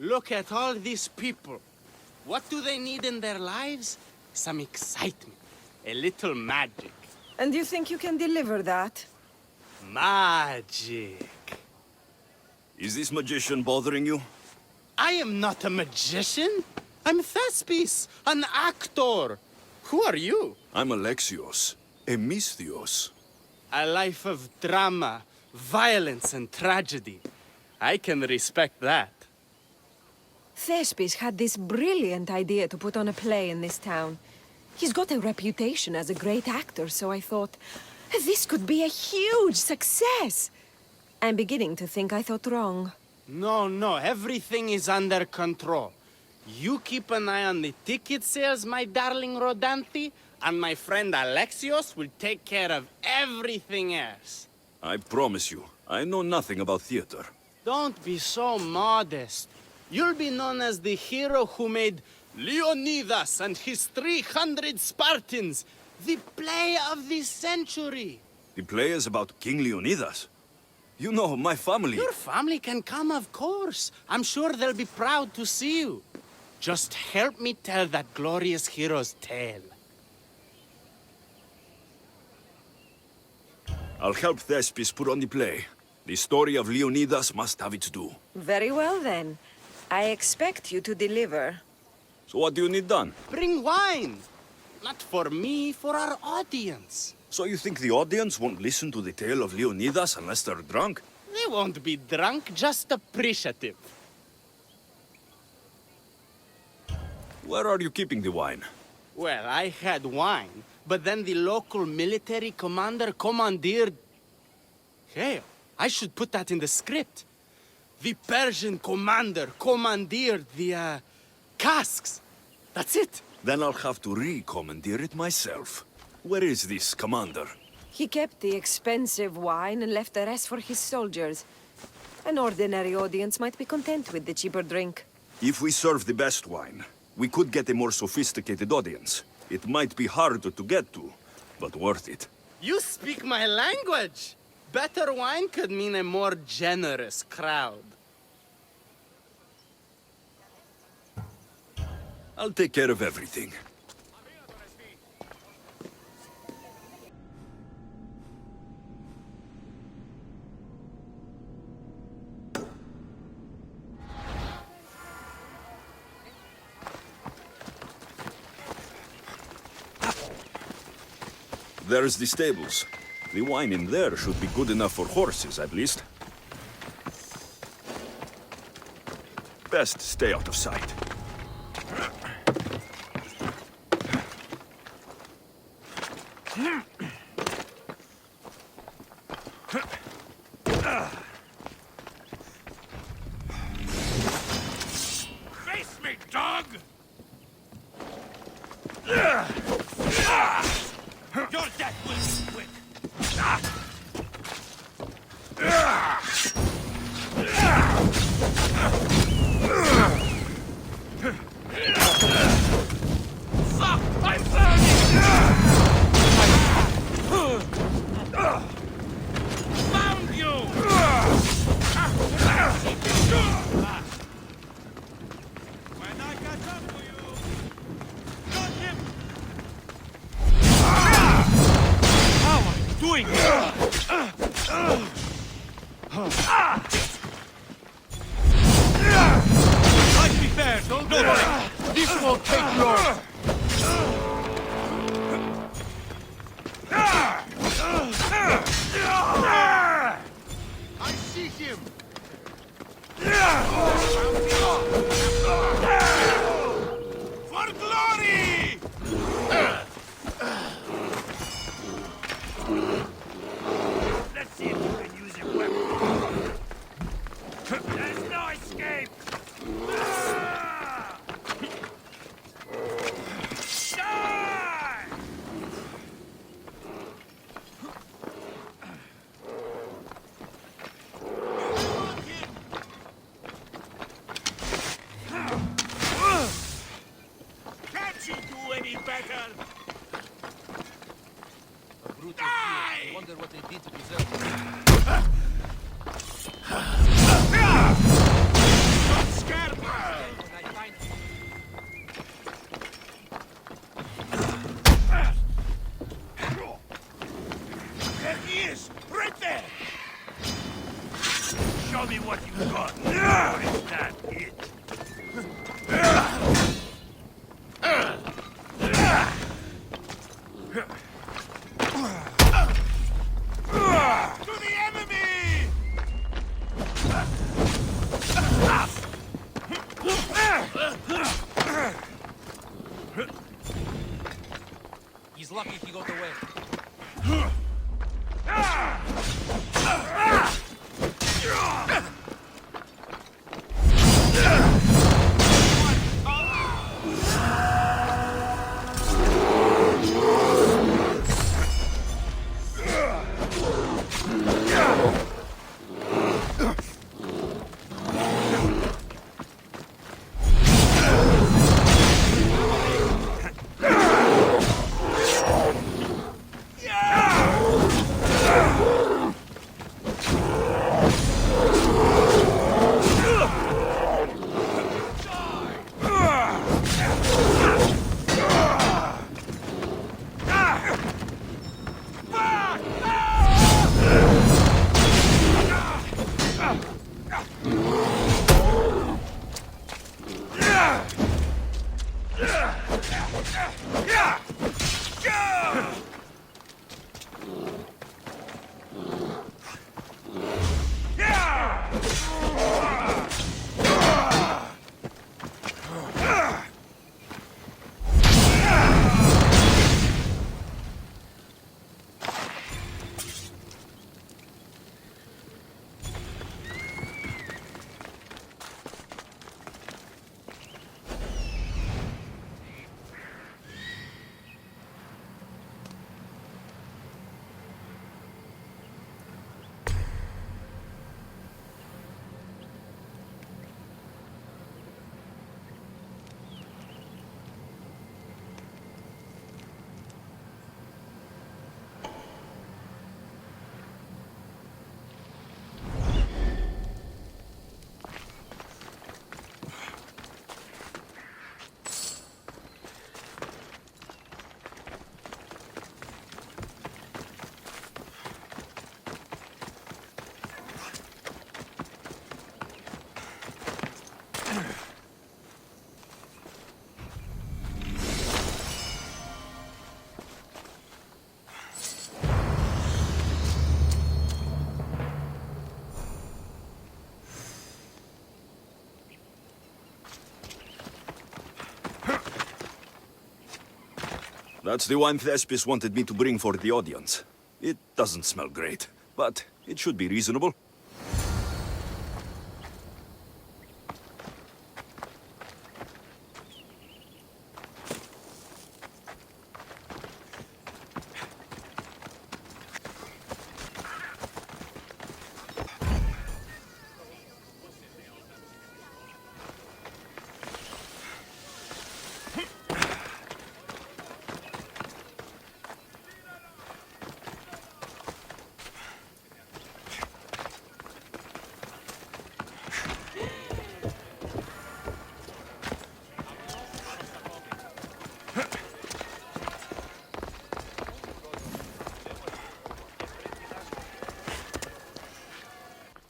Look at all these people. What do they need in their lives? Some excitement. A little magic. And you think you can deliver that? Magic. Is this magician bothering you? I am not a magician. I'm Thespis, an actor. Who are you? I'm Alexios, a Misthios. A life of drama, violence, and tragedy. I can respect that. Thespis had this brilliant idea to put on a play in this town. He's got a reputation as a great actor, so I thought, this could be a huge success. I'm beginning to think I thought wrong. No, everything is under control. You keep an eye on the ticket sales, my darling Rodanti, and my friend Alexios will take care of everything else. I promise you, I know nothing about theater. Don't be so modest. You'll be known as the hero who made Leonidas and his 300 Spartans, the play of the century. The play is about King Leonidas. You know, my family... Your family can come, of course. I'm sure they'll be proud to see you. Just help me tell that glorious hero's tale. I'll help Thespis put on the play. The story of Leonidas must have its due. Very well, then. I expect you to deliver. So what do you need done? Bring wine. Not for me, for our audience. So you think the audience won't listen to the tale of Leonidas unless they're drunk? They won't be drunk, just appreciative. Where are you keeping the wine? Well, I had wine, but then the local military commander commandeered... Hey, I should put that in the script. The Persian commander commandeered the, casks. That's it. Then I'll have to re-commandeer it myself. Where is this commander? He kept the expensive wine and left the rest for his soldiers. An ordinary audience might be content with the cheaper drink. If we serve the best wine, we could get a more sophisticated audience. It might be harder to get to, but worth it. You speak my language. Better wine could mean a more generous crowd. I'll take care of everything. There's the stables. The wine in there should be good enough for horses, at least. Best stay out of sight. Face me, dog! Your death will be quick. Fuck! I'm burning! Found you! When I catch up to you, got him! How are you doing? Let's be fair, don't worry. This won't take long. I see him. For glory! Let's see if you can use your weapon. There's no escape! Die! Can't you do any better? Die! I wonder what they did to deserve it. Don't scare me! He's lucky he got away. That's the wine Thespis wanted me to bring for the audience. It doesn't smell great, but it should be reasonable.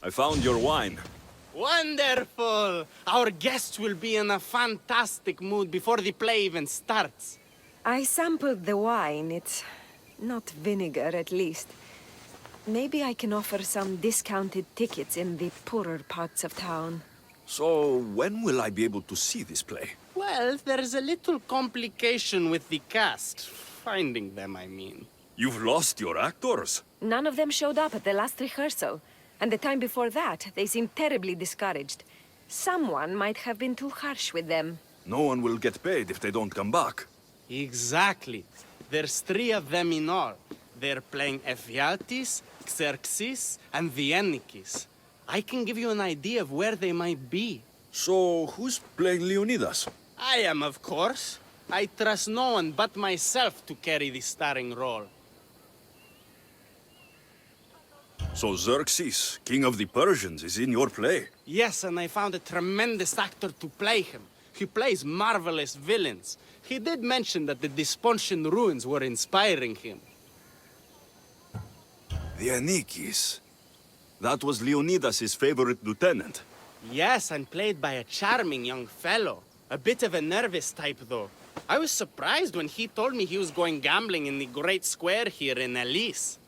I found your wine. Wonderful! Our guests will be in a fantastic mood before the play even starts. I sampled the wine. It's not vinegar, at least. Maybe I can offer some discounted tickets in the poorer parts of town. So, when will I be able to see this play? Well, there's a little complication with the cast. Finding them, I mean. You've lost your actors? None of them showed up at the last rehearsal. And the time before that, they seemed terribly discouraged. Someone might have been too harsh with them. No one will get paid if they don't come back. Exactly. There's 3 of them in all. They're playing Ephialtes, Xerxes, and the Ennikis. I can give you an idea of where they might be. So, who's playing Leonidas? I am, of course. I trust no one but myself to carry the starring role. So Xerxes, king of the Persians, is in your play? Yes, and I found a tremendous actor to play him. He plays marvelous villains. He did mention that the Dyspontion ruins were inspiring him. The Ennikis. That was Leonidas' favorite lieutenant. Yes, and played by a charming young fellow. A bit of a nervous type, though. I was surprised when he told me he was going gambling in the Great Square here in Elise.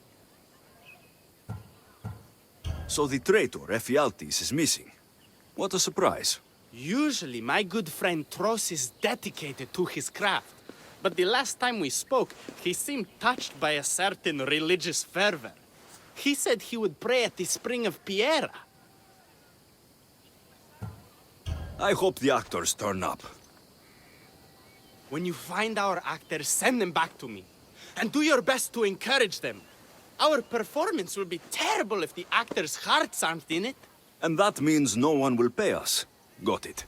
So the traitor, Ephialtes, is missing. What a surprise. Usually, my good friend Tros is dedicated to his craft. But the last time we spoke, he seemed touched by a certain religious fervor. He said he would pray at the spring of Piera. I hope the actors turn up. When you find our actors, send them back to me. And do your best to encourage them. Our performance will be terrible if the actors' hearts aren't in it. And that means no one will pay us. Got it.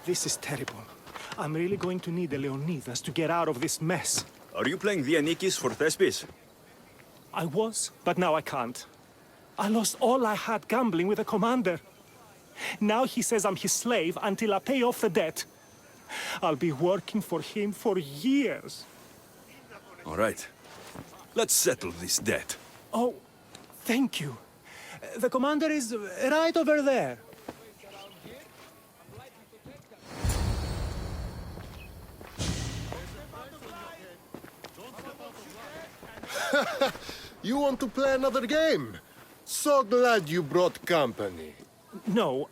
This is terrible. I'm really going to need the Leonidas to get out of this mess. Are you playing Vianikis for Thespis? I was, but now I can't. I lost all I had gambling with the commander. Now he says I'm his slave until I pay off the debt. I'll be working for him for years. All right. Let's settle this debt. Oh, thank you. The commander is right over there. You want to play another game? So glad you brought company. No,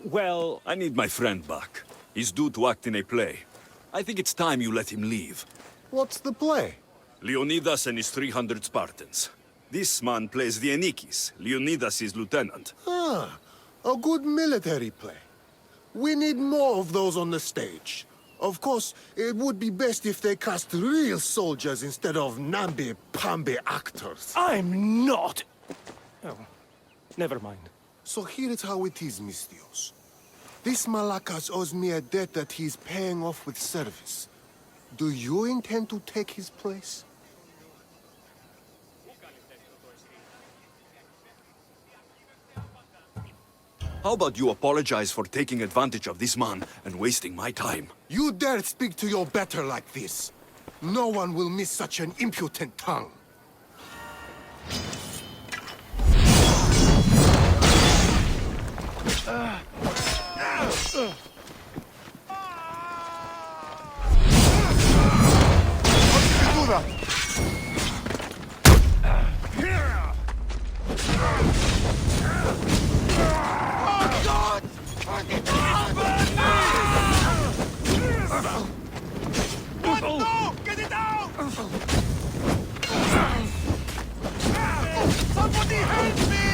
well... I need my friend back. He's due to act in a play. I think it's time you let him leave. What's the play? Leonidas and his 300 Spartans. This man plays Vianikis. Leonidas is lieutenant. Ah, a good military play. We need more of those on the stage. Of course, it would be best if they cast real soldiers instead of namby-pamby actors. I'm not... Oh, never mind. So here is how it is, Mistios. This Malakas owes me a debt that he's paying off with service. Do you intend to take his place? How about you apologize for taking advantage of this man and wasting my time? You dare speak to your better like this? No one will miss such an impudent tongue. Get it out! Somebody help me!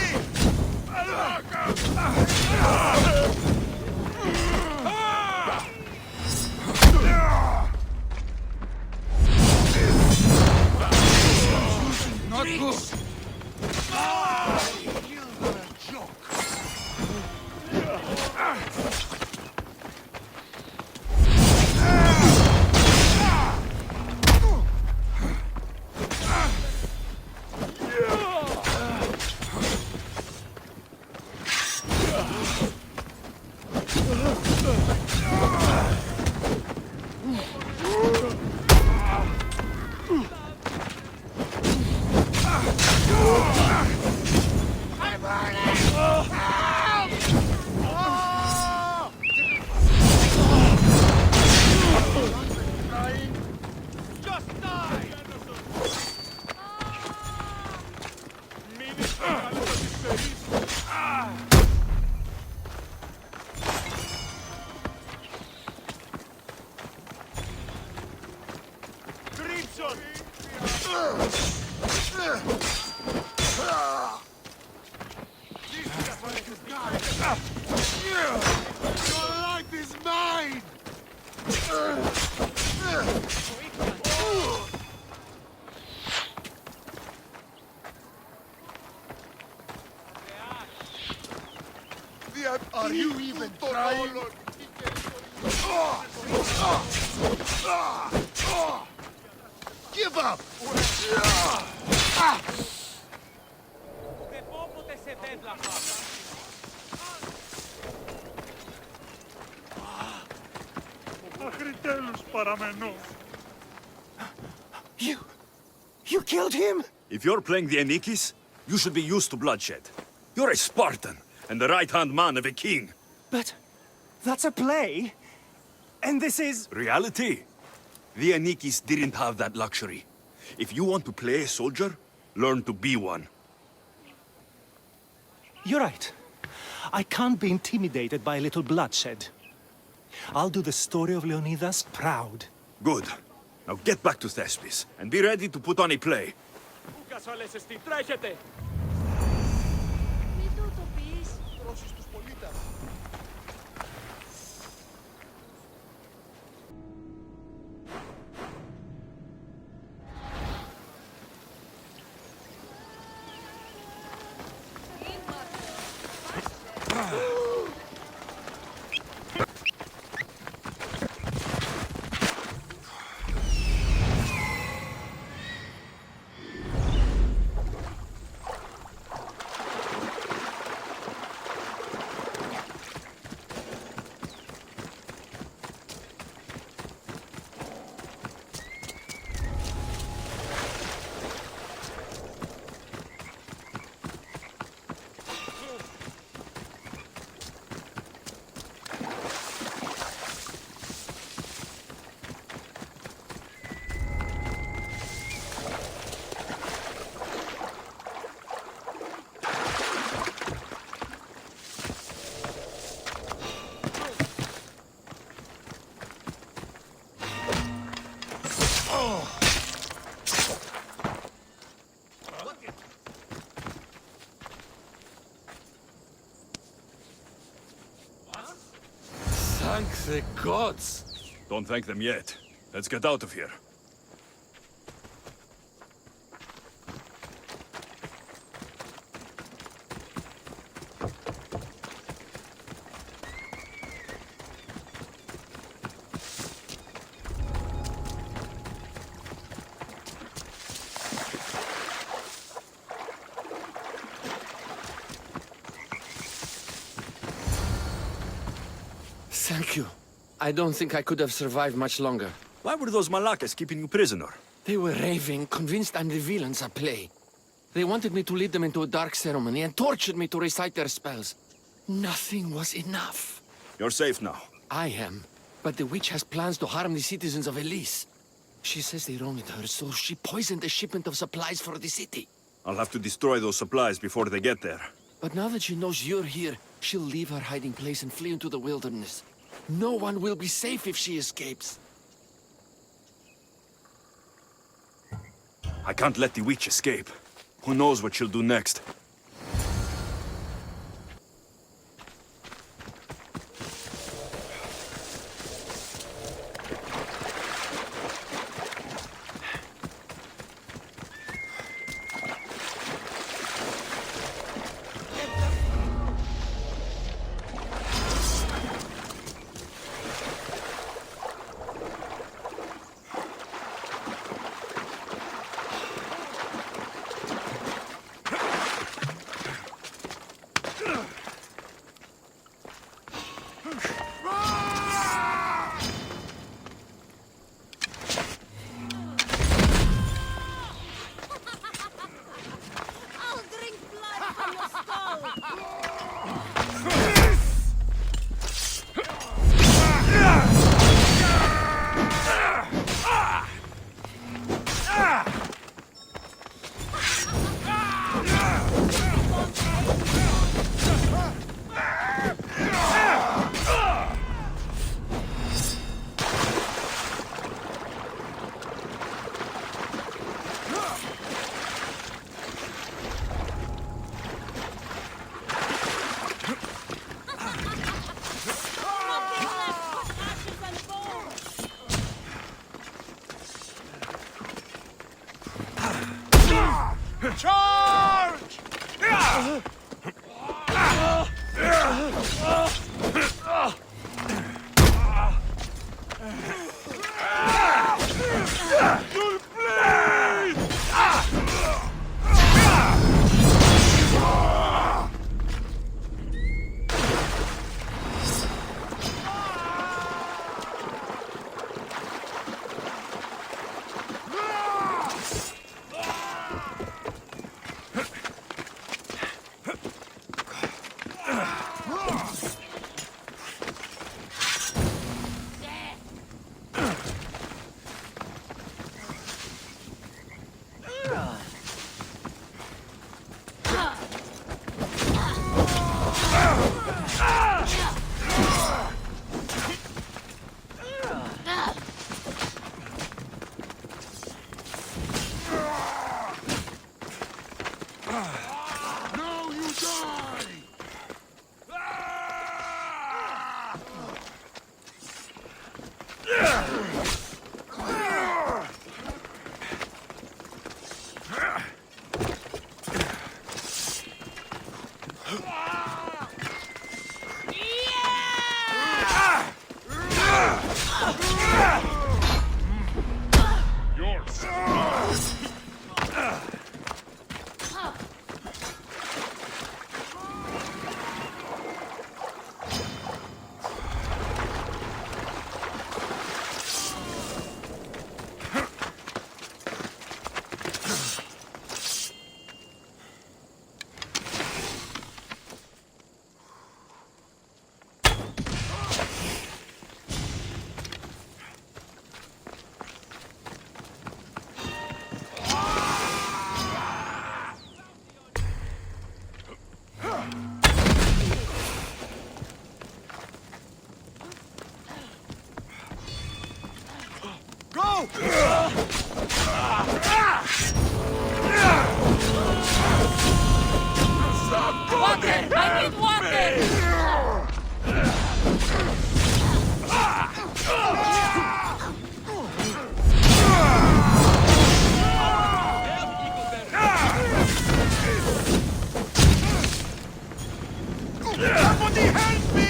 Not good. Your life is mine! Are you even trying? Give up! You killed him? If you're playing the Anikis, you should be used to bloodshed. You're a Spartan, and the right-hand man of a king. But that's a play. And this is... Reality? The Anikis didn't have that luxury. If you want to play a soldier, learn to be one. You're right. I can't be intimidated by a little bloodshed. I'll do the story of Leonidas proud. Good. Now get back to Thespis, and be ready to put on a play. Thank the gods! Don't thank them yet. Let's get out of here. Thank you. I don't think I could have survived much longer. Why were those Malakas keeping you prisoner? They were raving, convinced I'm the villains at play. They wanted me to lead them into a dark ceremony and tortured me to recite their spells. Nothing was enough. You're safe now. I am, but the witch has plans to harm the citizens of Elise. She says they wronged her, so she poisoned the shipment of supplies for the city. I'll have to destroy those supplies before they get there. But now that she knows you're here, she'll leave her hiding place and flee into the wilderness. No one will be safe if she escapes. I can't let the witch escape. Who knows what she'll do next? I'll drink blood from your skull! Nothing left but ashes and bones! Charge! Water! I need water! Somebody help me!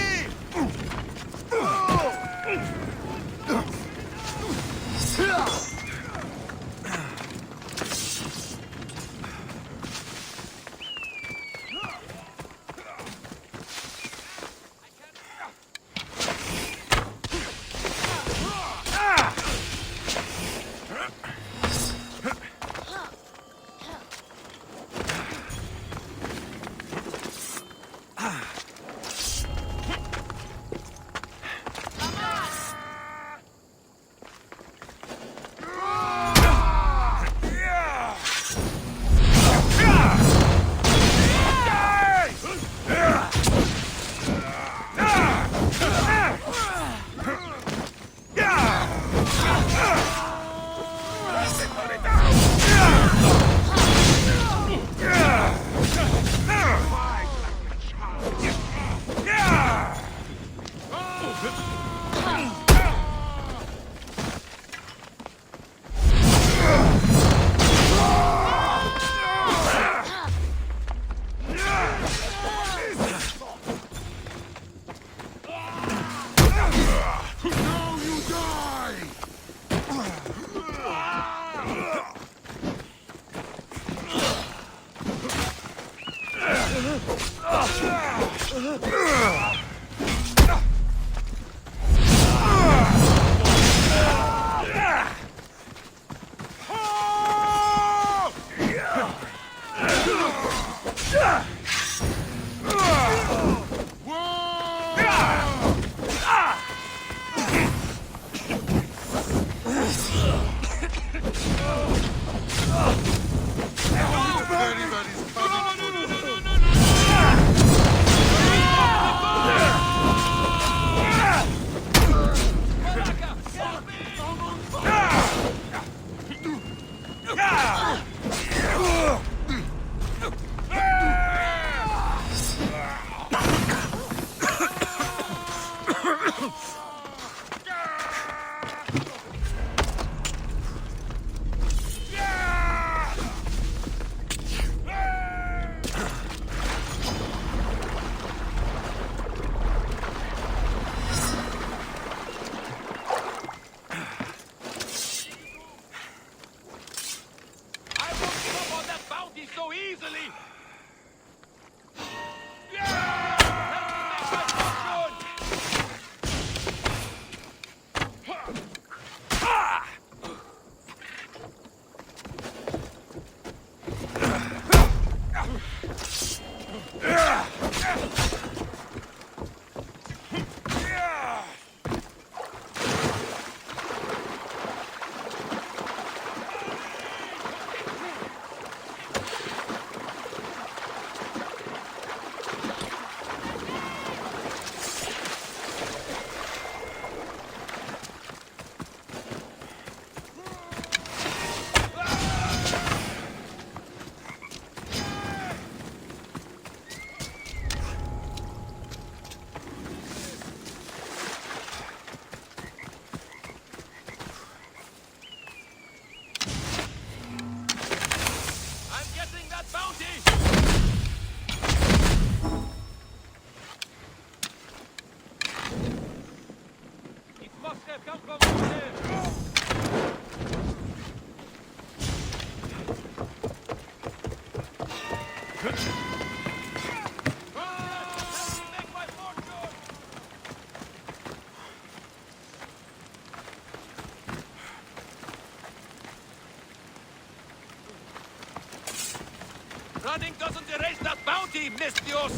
Running doesn't erase that bounty, Mistios!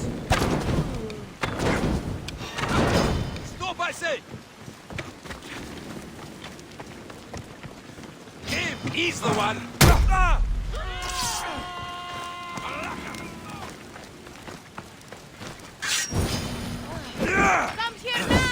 Stop, I say! Him, he's the one! Come here now!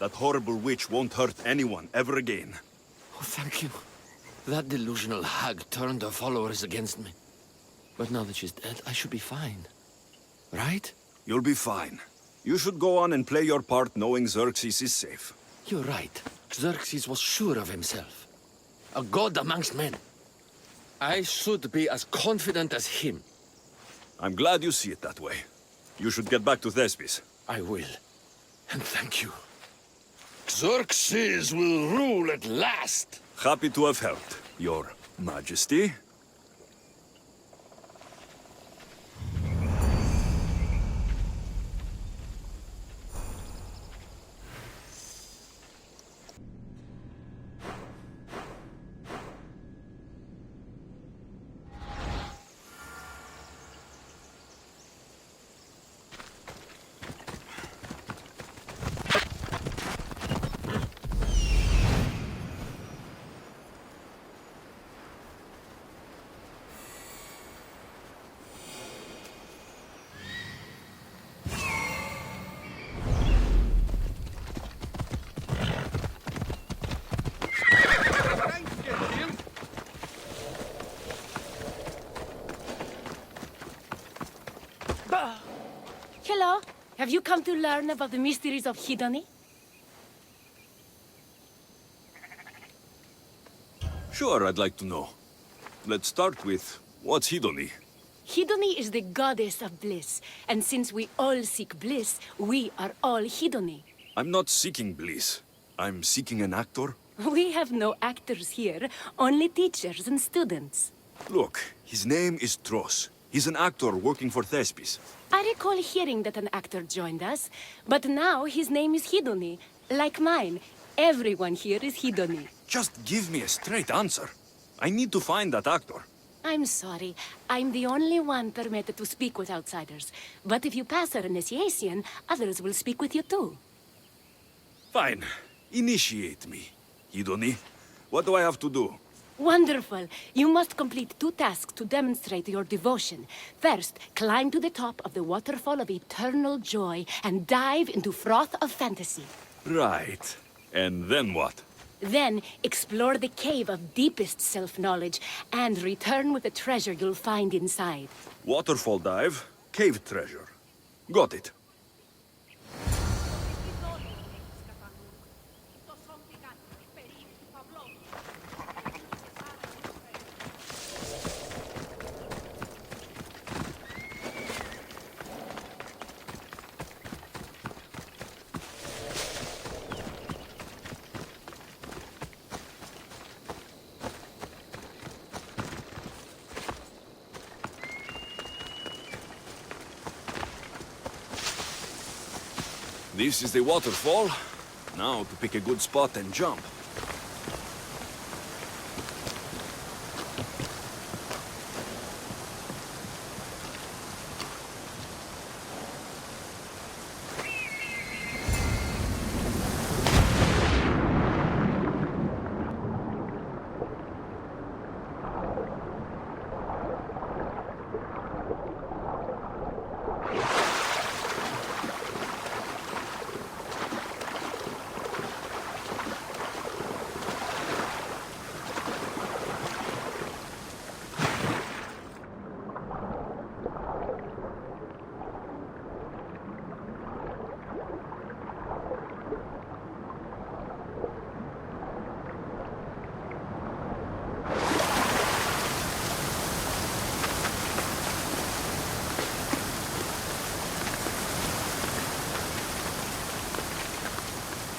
That horrible witch won't hurt anyone ever again. Oh, thank you. That delusional hag turned her followers against me. But now that she's dead, I should be fine. Right? You'll be fine. You should go on and play your part knowing Xerxes is safe. You're right. Xerxes was sure of himself. A god amongst men. I should be as confident as him. I'm glad you see it that way. You should get back to Thespis. I will. And thank you. Xerxes will rule at last! Happy to have helped, Your Majesty. Hello. Have you come to learn about the mysteries of Hedony? Sure, I'd like to know. Let's start with, what's Hedony? Hedony is the goddess of bliss, and since we all seek bliss, we are all Hedony. I'm not seeking bliss. I'm seeking an actor. We have no actors here, only teachers and students. Look, his name is Tros. He's an actor working for Thespis. I recall hearing that an actor joined us, but now his name is Hedony, like mine. Everyone here is Hedony. Just give me a straight answer. I need to find that actor. I'm sorry. I'm the only one permitted to speak with outsiders. But if you pass our initiation, others will speak with you too. Fine. Initiate me. Hedony, what do I have to do? Wonderful. You must complete 2 tasks to demonstrate your devotion. First, climb to the top of the waterfall of eternal joy and dive into froth of fantasy. Right. And then what? Then, explore the cave of deepest self-knowledge and return with the treasure you'll find inside. Waterfall dive, cave treasure. Got it. This is the waterfall. Now to pick a good spot and jump.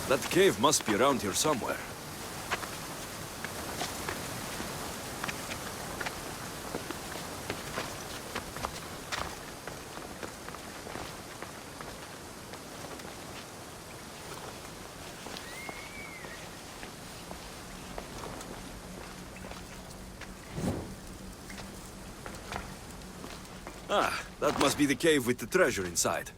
That cave must be around here somewhere. Ah, that must be the cave with the treasure inside.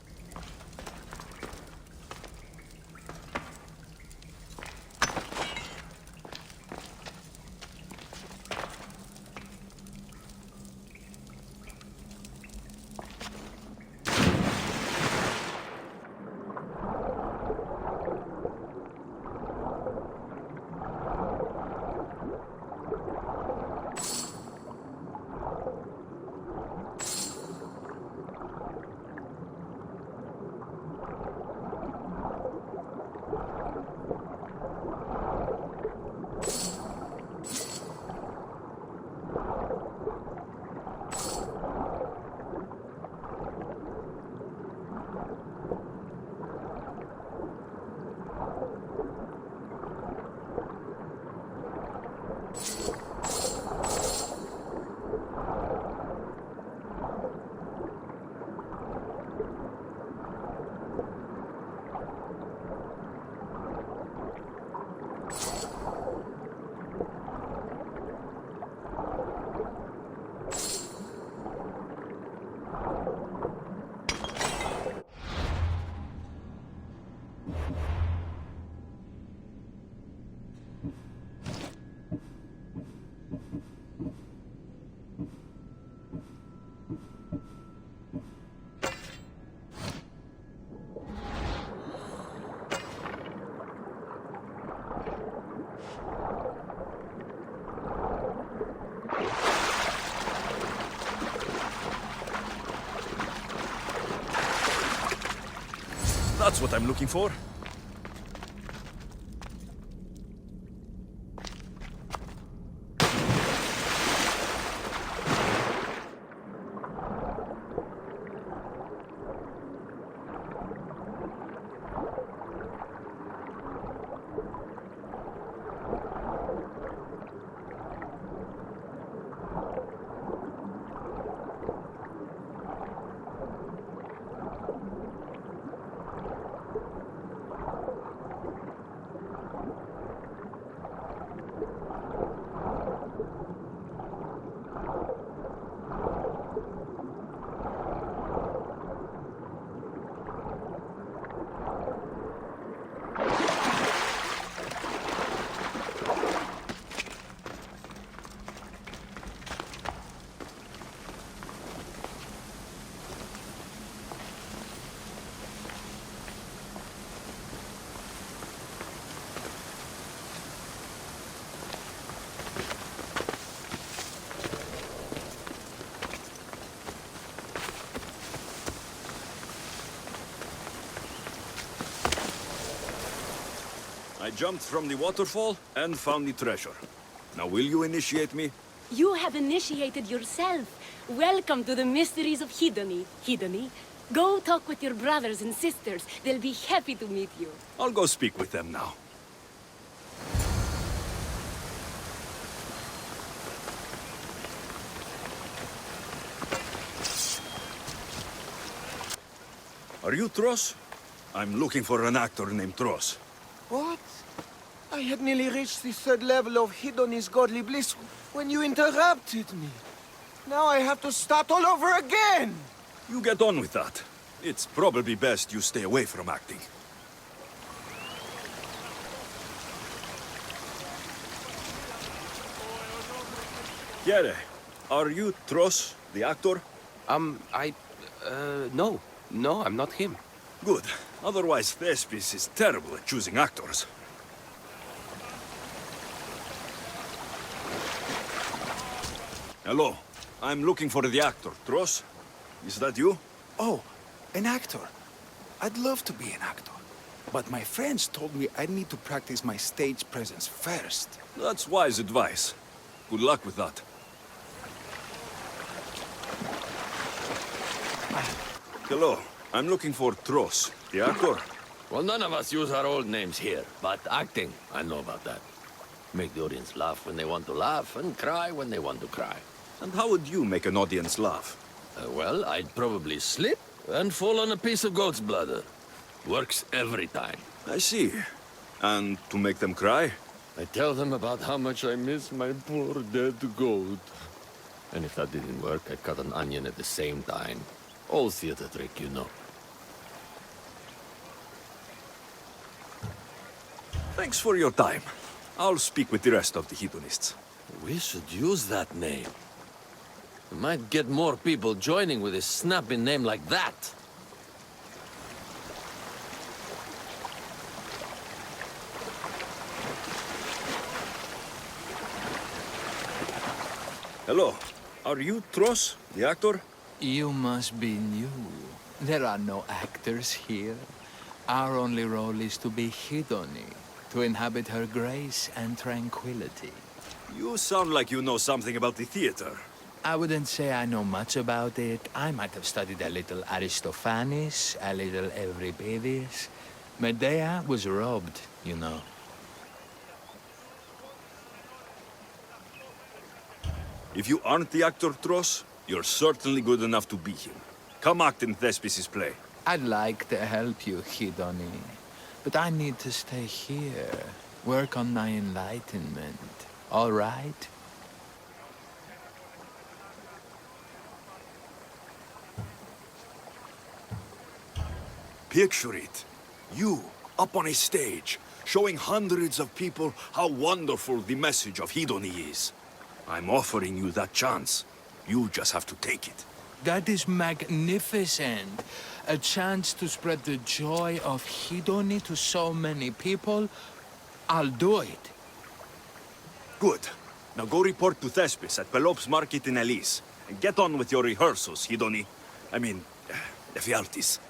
That's what I'm looking for. I jumped from the waterfall and found the treasure. Now will you initiate me? You have initiated yourself. Welcome to the mysteries of Hedony. Hedony, go talk with your brothers and sisters. They'll be happy to meet you. I'll go speak with them now. Are you Tros? I'm looking for an actor named Tros. What? I had nearly reached the third level of Hedony's godly bliss when you interrupted me. Now I have to start all over again! You get on with that. It's probably best you stay away from acting. Yere, are you Tros, the actor? No. No, I'm not him. Good. Otherwise, Thespis is terrible at choosing actors. Hello. I'm looking for the actor, Tros. Is that you? Oh, an actor. I'd love to be an actor. But my friends told me I need to practice my stage presence first. That's wise advice. Good luck with that. Hello. I'm looking for Tros, the actor. Well, none of us use our old names here, but acting, I know about that. Make the audience laugh when they want to laugh, and cry when they want to cry. And how would you make an audience laugh? Well, I'd probably slip and fall on a piece of goat's bladder. Works every time. I see. And to make them cry? I tell them about how much I miss my poor dead goat. And if that didn't work, I'd cut an onion at the same time. Old theater trick, you know. Thanks for your time. I'll speak with the rest of the Hedonists. We should use that name. We might get more people joining with a snappy name like that. Hello. Are you Tros, the actor? You must be new. There are no actors here. Our only role is to be Hedony, to inhabit her grace and tranquility. You sound like you know something about the theater. I wouldn't say I know much about it. I might have studied a little Aristophanes, a little Euripides. Medea was robbed, you know. If you aren't the actor Tros, you're certainly good enough to be him. Come act in Thespis' play. I'd like to help you, Hedony. But I need to stay here, work on my enlightenment. All right? Picture it. You, up on a stage, showing hundreds of people how wonderful the message of Hedony is. I'm offering you that chance. You just have to take it. That is magnificent. A chance to spread the joy of Hedony to so many people. I'll do it. Good. Now go report to Thespis at Pelops Market in Elise. And get on with your rehearsals, Hedony. I mean, Ephialtes.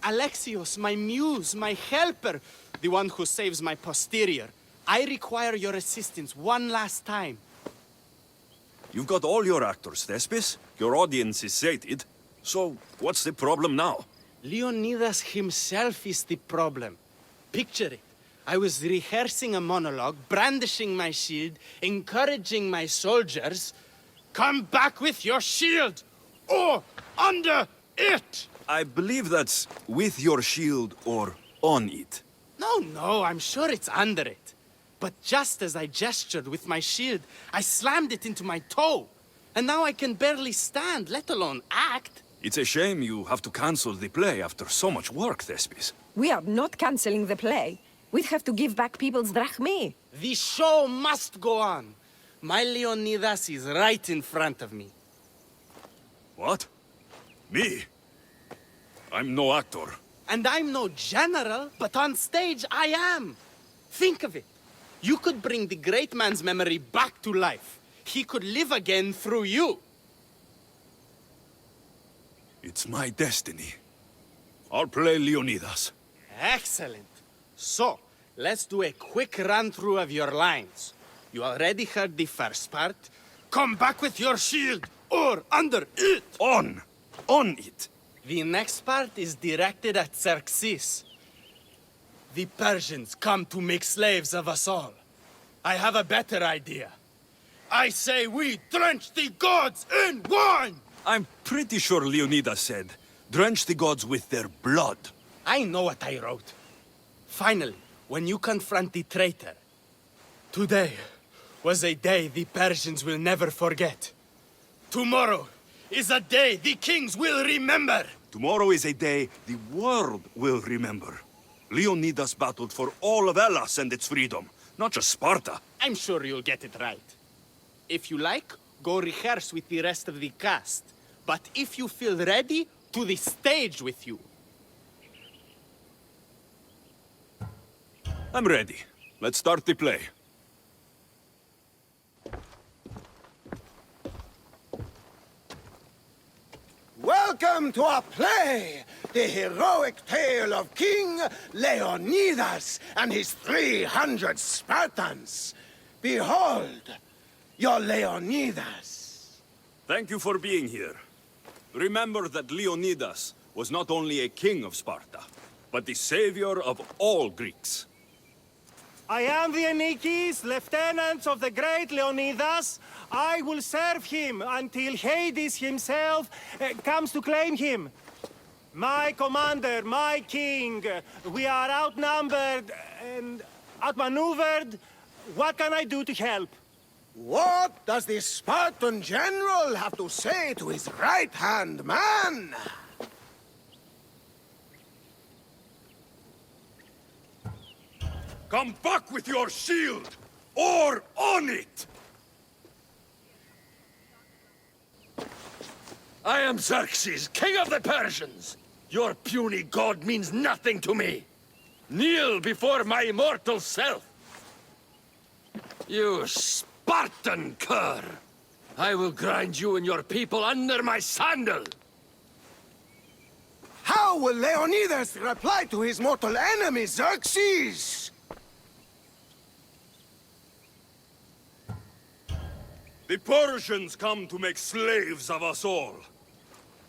Alexios, my muse, my helper, the one who saves my posterior. I require your assistance one last time. You've got all your actors, Thespis. Your audience is sated. So, what's the problem now? Leonidas himself is the problem. Picture it. I was rehearsing a monologue, brandishing my shield, encouraging my soldiers. Come back with your shield! Or under it! I believe that's with your shield or on it. No, I'm sure it's under it. But just as I gestured with my shield, I slammed it into my toe. And now I can barely stand, let alone act. It's a shame you have to cancel the play after so much work, Thespis. We are not cancelling the play. We'd have to give back people's drachmae. The show must go on. My Leonidas is right in front of me. What? Me? I'm no actor. And I'm no general, but on stage I am. Think of it. You could bring the great man's memory back to life. He could live again through you. It's my destiny. I'll play Leonidas. Excellent. So, let's do a quick run-through of your lines. You already heard the first part. Come back with your shield, or under it! On it! The next part is directed at Xerxes. The Persians come to make slaves of us all. I have a better idea. I say we drench the gods in wine! I'm pretty sure Leonidas said, drench the gods with their blood. I know what I wrote. Finally, when you confront the traitor, today was a day the Persians will never forget. Tomorrow is a day the kings will remember. Tomorrow is a day the world will remember. Leonidas battled for all of Hellas and its freedom, not just Sparta. I'm sure you'll get it right. If you like, go rehearse with the rest of the cast. But if you feel ready, to the stage with you. I'm ready. Let's start the play. Welcome to our play, the heroic tale of King Leonidas and his 300 Spartans. Behold, your Leonidas. Thank you for being here. Remember that Leonidas was not only a king of Sparta, but the savior of all Greeks. I am the Anikis, lieutenants of the great Leonidas. I will serve him until Hades himself comes to claim him. My commander, my king, we are outnumbered and outmaneuvered. What can I do to help? What does the Spartan general have to say to his right-hand man? Come back with your shield, or on it! I am Xerxes, king of the Persians. Your puny god means nothing to me. Kneel before my immortal self. You Spartan cur! I will grind you and your people under my sandal! How will Leonidas reply to his mortal enemy, Xerxes? The Persians come to make slaves of us all.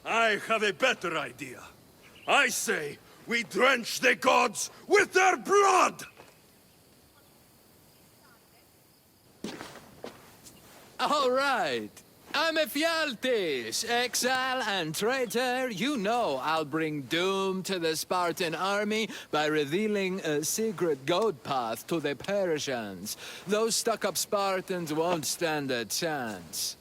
I have a better idea. I say we drench the gods with their blood! All right. I'm Ephialtes, exile and traitor. You know I'll bring doom to the Spartan army by revealing a secret goat path to the Persians. Those stuck-up Spartans won't stand a chance.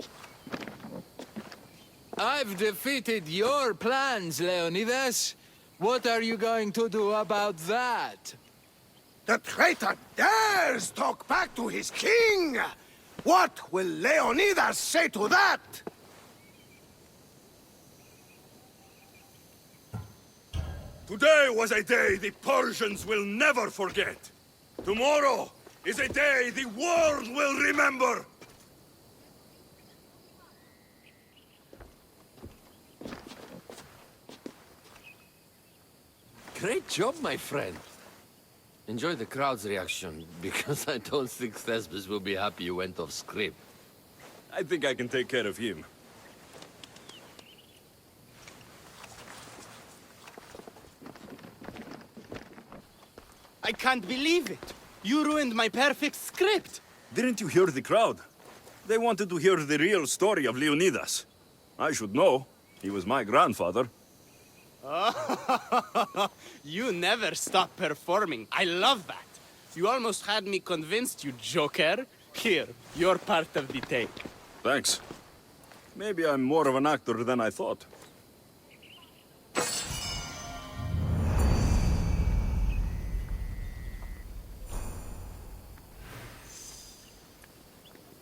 I've defeated your plans, Leonidas. What are you going to do about that? The traitor dares talk back to his king! What will Leonidas say to that? Today was a day the Persians will never forget. Tomorrow is a day the world will remember. Great job, my friend. Enjoy the crowd's reaction, because I don't think Thesbus will be happy you went off script. I think I can take care of him. I can't believe it. You ruined my perfect script. Didn't you hear the crowd? They wanted to hear the real story of Leonidas. I should know. He was my grandfather. You never stop performing. I love that. You almost had me convinced, you joker. Here, you're part of the take. Thanks. Maybe I'm more of an actor than I thought.